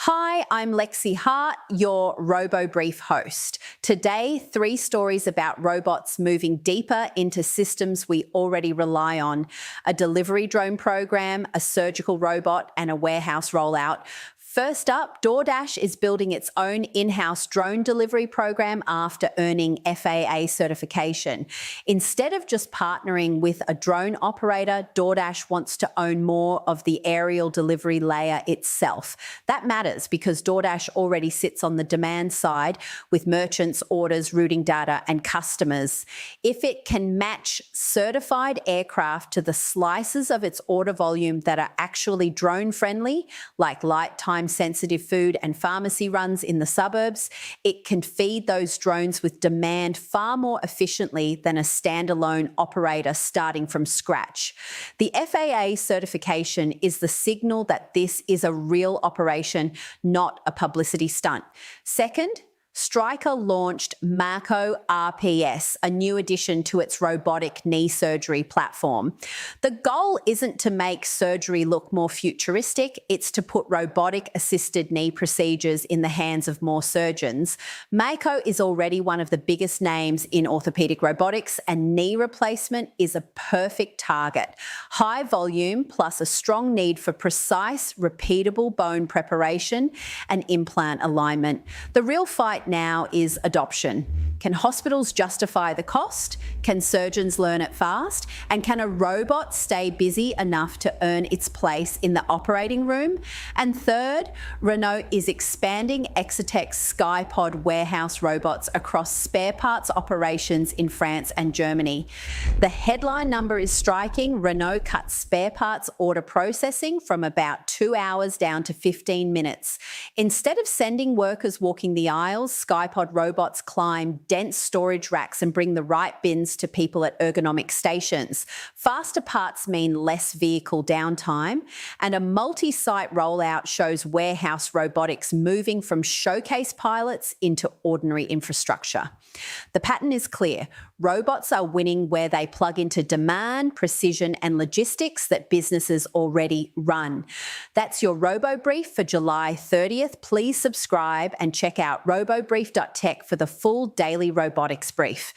Hi, I'm Lexi Hart, your RoboBrief host. Today, 3 stories about robots moving deeper into systems we already rely on: a delivery drone program, a surgical robot, and a warehouse rollout. First up, DoorDash is building its own in-house drone delivery program after earning FAA certification. Instead of just partnering with a drone operator, DoorDash wants to own more of the aerial delivery layer itself. That matters because DoorDash already sits on the demand side with merchants, orders, routing data, and customers. If it can match certified aircraft to the slices of its order volume that are actually drone-friendly, like light time sensitive food and pharmacy runs in the suburbs, it can feed those drones with demand far more efficiently than a standalone operator starting from scratch. The FAA certification is the signal that this is a real operation, not a publicity stunt. Second, Stryker launched Mako RPS, a new addition to its robotic knee surgery platform. The goal isn't to make surgery look more futuristic, it's to put robotic-assisted knee procedures in the hands of more surgeons. Mako is already one of the biggest names in orthopedic robotics, and knee replacement is a perfect target. High volume plus a strong need for precise, repeatable bone preparation and implant alignment. The real fight now is adoption. Can hospitals justify the cost? Can surgeons learn it fast? And can a robot stay busy enough to earn its place in the operating room? And third, Renault is expanding Exotec Skypod warehouse robots across spare parts operations in France and Germany. The headline number is striking. Renault cut spare parts order processing from about 2 hours down to 15 minutes. Instead of sending workers walking the aisles, Skypod robots climb dense storage racks and bring the right bins to people at ergonomic stations. Faster parts mean less vehicle downtime, and a multi-site rollout shows warehouse robotics moving from showcase pilots into ordinary infrastructure. The pattern is clear. Robots are winning where they plug into demand, precision, and logistics that businesses already run. That's your RoboBrief for July 30th. Please subscribe and check out robobrief.tech for the full daily robotics brief.